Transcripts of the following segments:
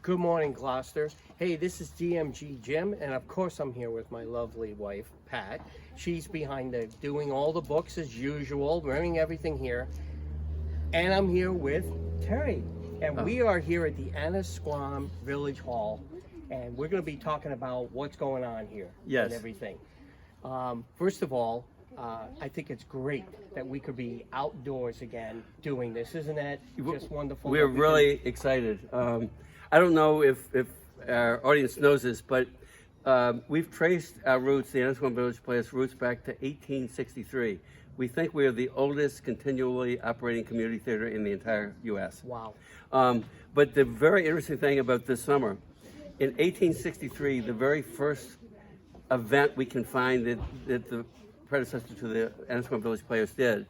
Good morning, Gloucester. Hey, this is DMG Jim, and of course I'm here with my lovely wife, Pat. She's behind doing all the books as usual, running everything here. And I'm here with Terry, and we are here at the Annisquam Village Hall, and we're going to be talking about what's going on here and everything. First of all, I think it's great that we could be outdoors again doing this. Isn't that just wonderful? We're really excited. I don't know if our audience knows this, but we've traced our roots, the Annisquam Village Players' roots, back to 1863. We think we are the oldest continually operating community theater in the entire U.S. Wow. But the very interesting thing about this summer, in 1863, the very first event we can find that the predecessor to the Annisquam Village Players did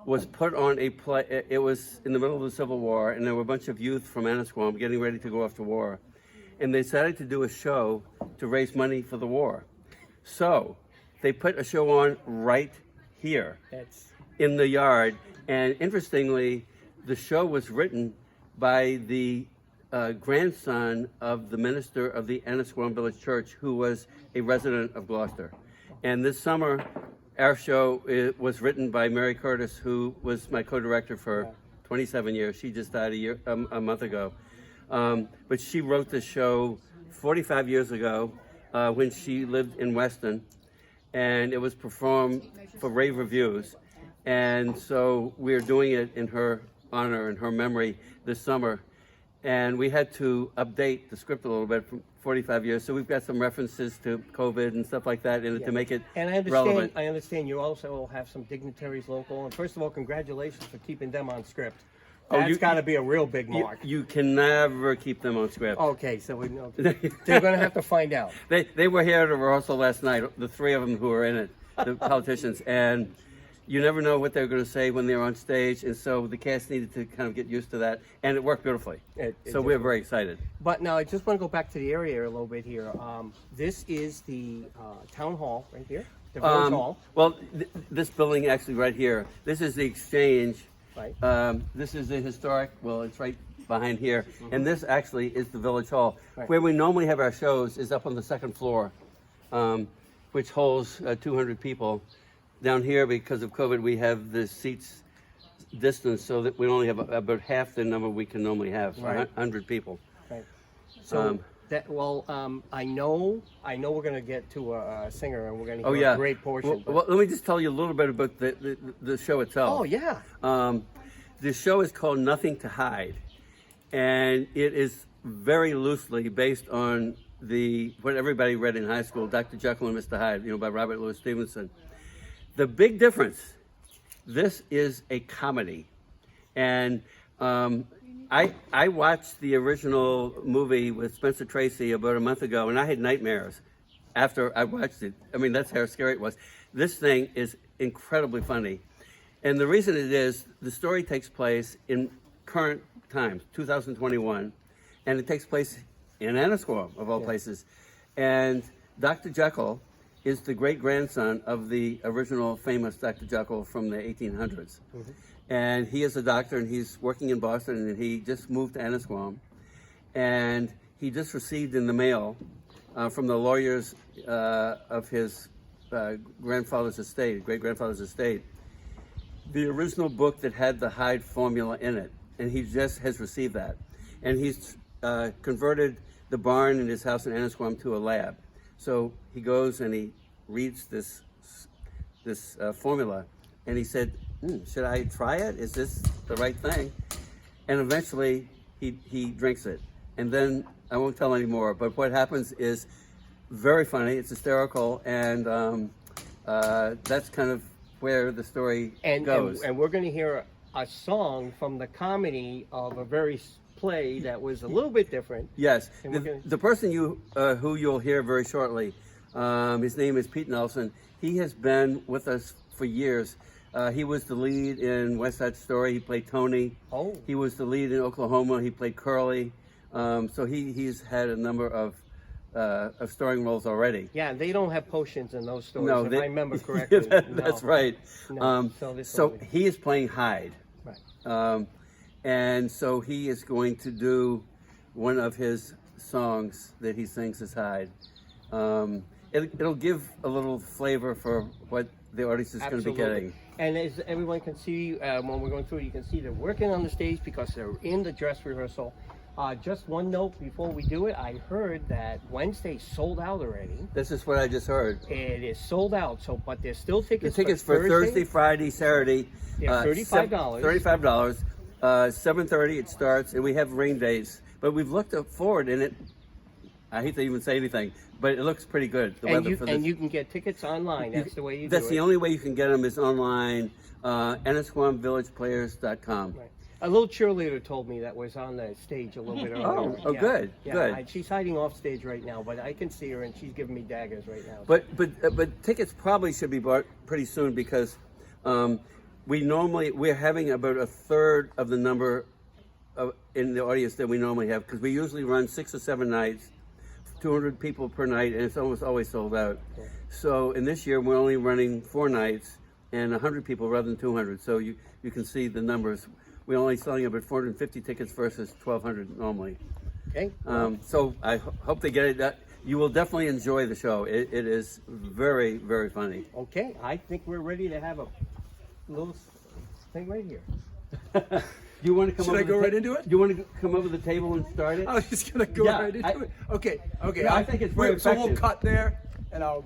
was put on a play. It was in the middle of the Civil War, and there were a bunch of youth from Annisquam getting ready to go off to war. And they decided to do a show to raise money for the war. So they put a show on right here in the yard. And interestingly, the show was written by the grandson of the minister of the Annisquam Village Church, who was a resident of Gloucester. And this summer, our show was written by Mary Curtis, who was my co-director for 27 years. She just died a month ago. But she wrote this show 45 years ago when she lived in Weston, and it was performed for rave reviews. And so we're doing it in her honor and her memory this summer. And we had to update the script a little bit from 45 years. So we've got some references to COVID and stuff like that in it to make it relevant. I understand you also have some dignitaries local. And first of all, congratulations for keeping them on script. That's got to be a real big mark. You can never keep them on script. Okay, so we know. They're going to have to find out. They were here at a rehearsal last night, the three of them who were in it, the politicians. And you never know what they're going to say when they're on stage, and so the cast needed to kind of get used to that, and it worked beautifully. So we're very excited. But now I just want to go back to the area a little bit here. This is the town hall right here, the village hall. Well, this building actually right here, this is the exchange. Right. This is the historic, well, it's right behind here, and this actually is the village hall. Where we normally have our shows is up on the second floor, which holds 200 people. Down here, because of COVID, we have the seats distance so that we only have about half the number we can normally have, so 100 people. Right. So I know we're going to get to a singer, and we're going to hear a great portion. Well, let me just tell you a little bit about the show itself. Oh, yeah. The show is called Nothing to Hide, and it is very loosely based on what everybody read in high school, Dr. Jekyll and Mr. Hyde, by Robert Louis Stevenson. The big difference, this is a comedy. And I watched the original movie with Spencer Tracy about a month ago, and I had nightmares after I watched it. I mean, that's how scary it was. This thing is incredibly funny. And the reason it is, the story takes place in current times, 2021, and it takes place in Annisquam, of all places. And Dr. Jekyll is the great-grandson of the original famous Dr. Jekyll from the 1800s. And he is a doctor, and he's working in Boston, and he just moved to Annisquam. And he just received in the mail from the lawyers of his grandfather's estate, great-grandfather's estate, the original book that had the Hyde formula in it. And he just has received that. And he's converted the barn in his house in Annisquam to a lab. So he goes and he reads this formula, and he said, should I try it? Is this the right thing? And eventually he drinks it. And then, I won't tell any more, but what happens is very funny, it's hysterical, and that's kind of where the story goes. And we're going to hear a song from the comedy of a very play that was a little bit different. Yes, the person who you'll hear very shortly, his name is Pete Nelson. He has been with us for years. He was the lead in West Side Story. He played Tony. Oh. He was the lead in Oklahoma. He played Curly. So he's had a number of starring roles already. Yeah, they don't have potions in those stories, no, if I remember correctly. That's right. No. So he is playing Hyde. Right. And so he is going to do one of his songs that he sings as Hyde. It'll give a little flavor for what the audience is going to be getting. And as everyone can see, when we're going through it, you can see they're working on the stage because they're in the dress rehearsal. Just one note before we do it, I heard that Wednesday sold out already. This is what I just heard. It is sold out, so but there's still The tickets. tickets for Thursday, Friday, Saturday. They're $35. $35. 7:30 it starts, and we have rain days. But we've looked forward, and it. I hate to even say anything, but it looks pretty good. The weather for this. And you can get tickets online. That's the way you do it. That's the only way you can get them is online. Annisquamvillageplayers.com. Right. A little cheerleader told me that was on the stage a little bit earlier. Oh, good, Yeah, good. she's hiding off stage right now, but I can see her, and she's giving me daggers right now. But tickets probably should be bought pretty soon because we're having about a third of the number in the audience that we normally have because we usually run 6 or 7 nights, 200 people per night, and it's almost always sold out. Okay. So in this year we're only running 4 nights and 100 people rather than 200. So you can see the numbers. We're only selling about 450 tickets versus 1,200 normally. Okay. So I hope they get it. You will definitely enjoy the show. It is very, very funny. Okay, I think we're ready to have a little thing right here. Do you want to come Should over I go the right into it? Do you want to come over the table and start it? I was just gonna go Yeah, right into it. Okay. Yeah, I think it's very So we'll effective. cut there, and I'll